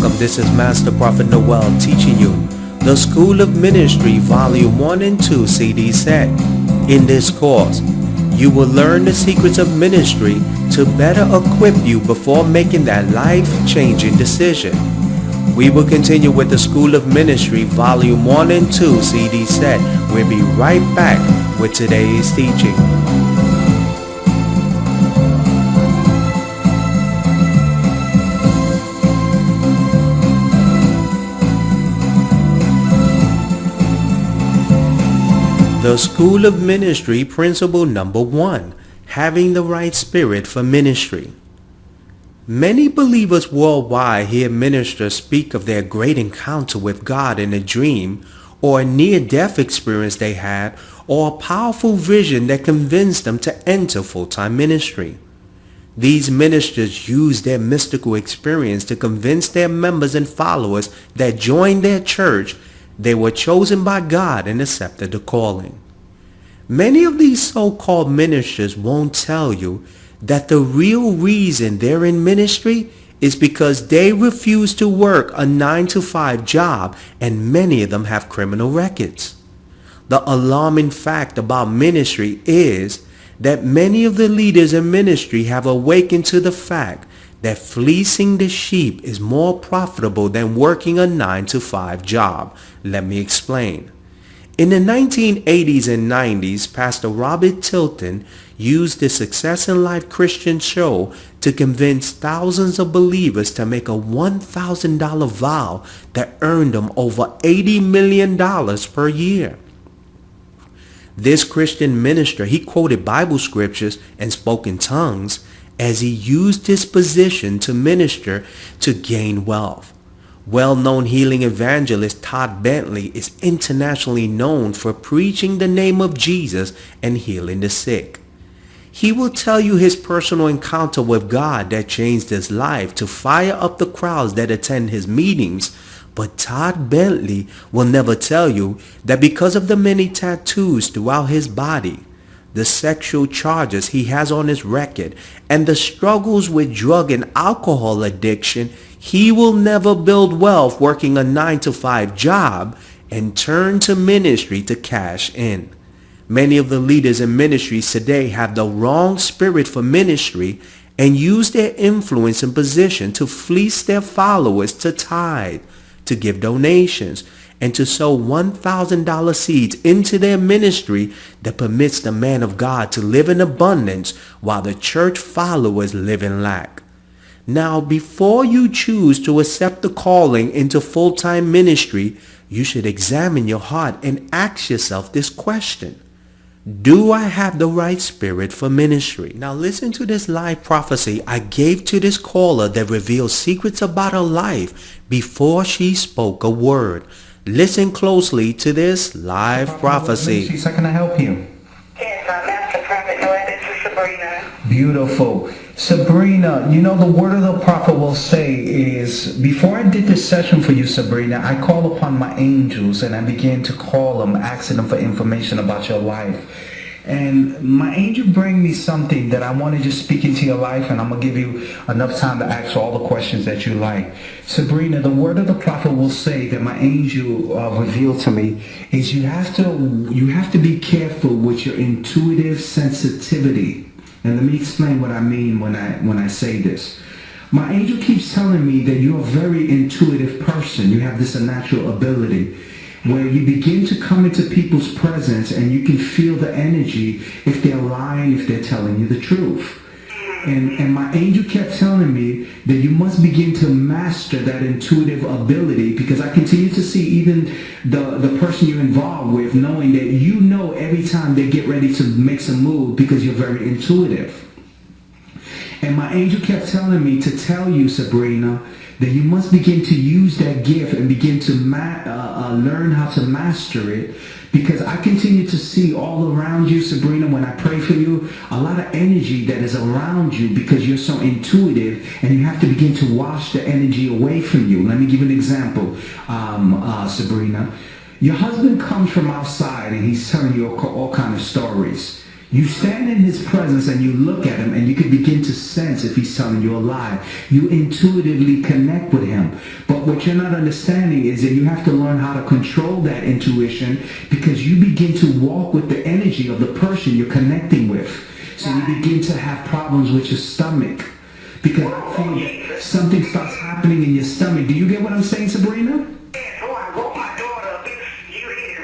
welcome. This is Master Prophet Noel teaching you the School of Ministry Volume 1 and 2 CD set. In this course, you will learn the secrets of ministry to better equip you before making that life-changing decision. We will continue with the School of Ministry Volume 1 and 2 CD set. We'll be right back with today's teaching. The School of Ministry Principle Number 1, Having the Right Spirit for Ministry. Many believers worldwide hear ministers speak of their great encounter with God in a dream, or a near-death experience they had, or a powerful vision that convinced them to enter full-time ministry. These ministers use their mystical experience to convince their members and followers that joined their church they were chosen by God and accepted the calling. Many of these so-called ministers won't tell you that the real reason they're in ministry is because they refuse to work a 9-to-5 job, and many of them have criminal records. The alarming fact about ministry is that many of the leaders in ministry have awakened to the fact that fleecing the sheep is more profitable than working a 9-to-5 job. Let me explain. In the 1980s and 90s, Pastor Robert Tilton used the Success in Life Christian show to convince thousands of believers to make a $1,000 vow that earned them over $80 million per year. This Christian minister, he quoted Bible scriptures and spoke in tongues as he used his position to minister to gain wealth. Well-known healing evangelist Todd Bentley is internationally known for preaching the name of Jesus and healing the sick. He will tell you his personal encounter with God that changed his life to fire up the crowds that attend his meetings, but Todd Bentley will never tell you that because of the many tattoos throughout his body, the sexual charges he has on his record, and the struggles with drug and alcohol addiction, he will never build wealth working a 9-to-5 job and turn to ministry to cash in. Many of the leaders in ministries today have the wrong spirit for ministry and use their influence and position to fleece their followers to tithe, to give donations, and to sow $1,000 seeds into their ministry that permits the man of God to live in abundance while the church followers live in lack. Now, before you choose to accept the calling into full-time ministry, you should examine your heart and ask yourself this question: do I have the right spirit for ministry? Now listen to this live prophecy I gave to this caller that reveals secrets about her life before she spoke a word. Listen closely to this live prophecy. How can I help you? Yes, Master Prophet Noel, this is Sabrina. Beautiful. Sabrina, you know the word of the prophet will say is, before I did this session for you, Sabrina, I called upon my angels and I began to call them, asking them for information about your life. And my angel bring me something that I want to just speak into your life, and I'm going to give you enough time to ask all the questions that you like. Sabrina, the word of the prophet will say that my angel revealed to me is you have to be careful with your intuitive sensitivity. And let me explain what I mean when I say this. My angel keeps telling me that you're a very intuitive person. You have this natural ability where you begin to come into people's presence and you can feel the energy if they're lying, if they're telling you the truth. And my angel kept telling me that you must begin to master that intuitive ability, because I continue to see even the person you're involved with knowing that you know every time they get ready to make some move because you're very intuitive. And my angel kept telling me to tell you, Sabrina, that you must begin to use that gift and begin to learn how to master it, because I continue to see all around you, Sabrina, when I pray for you, a lot of energy that is around you because you're so intuitive, and you have to begin to wash the energy away from you. Let me give you an example, Sabrina. Your husband comes from outside and he's telling you all kind of stories. You stand in his presence and you look at him and you can begin to sense if he's telling you a lie. You intuitively connect with him. But what you're not understanding is that you have to learn how to control that intuition, because you begin to walk with the energy of the person you're connecting with. So you begin to have problems with your stomach, because I feel that something starts happening in your stomach. Do you get what I'm saying, Sabrina? Yes, oh, I woke my daughter up. You hit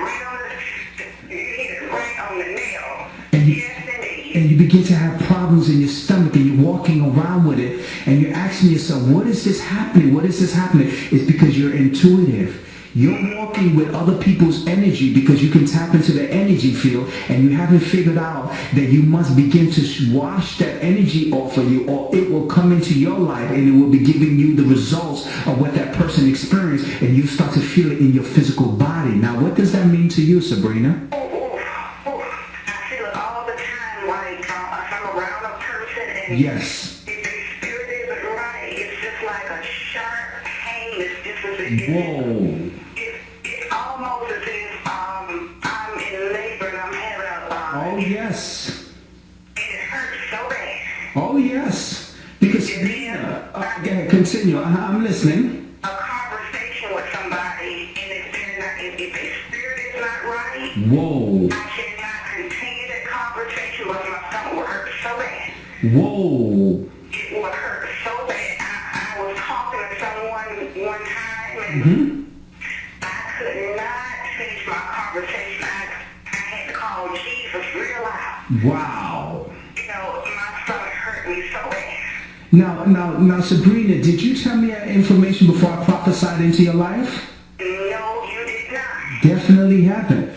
it right on the nail. And you, Yes, indeed. and you begin to have problems in your stomach, and you're walking around with it, and you're asking yourself, what is this happening? What is this happening? It's because you're intuitive. You're walking with other people's energy because you can tap into the energy field, and you haven't figured out that you must begin to wash that energy off of you, or it will come into your life and it will be giving you the results of what that person experienced, and you start to feel it in your physical body. Now, what does that mean to you, Sabrina? I feel it all the time, like if I'm around a person and Yes. if the spirit isn't right, it's just like a sharp pain. It's just Whoa. It's almost as if I'm in labor and I'm having Oh, yes. and it hurts so bad. Oh, yes. Because Sabrina, go ahead, continue. I'm listening. A conversation with somebody, and if their spirit is not right, Whoa. I cannot continue that conversation because my stomach will hurt so bad. Whoa. It will hurt so bad. I was talking to someone one time, and I could not finish my conversation. I had to call Jesus real loud. Wow. You know, my stomach hurt me so bad. Now, Sabrina, did you tell me that information before I prophesied into your life? No, you did not. Definitely happened.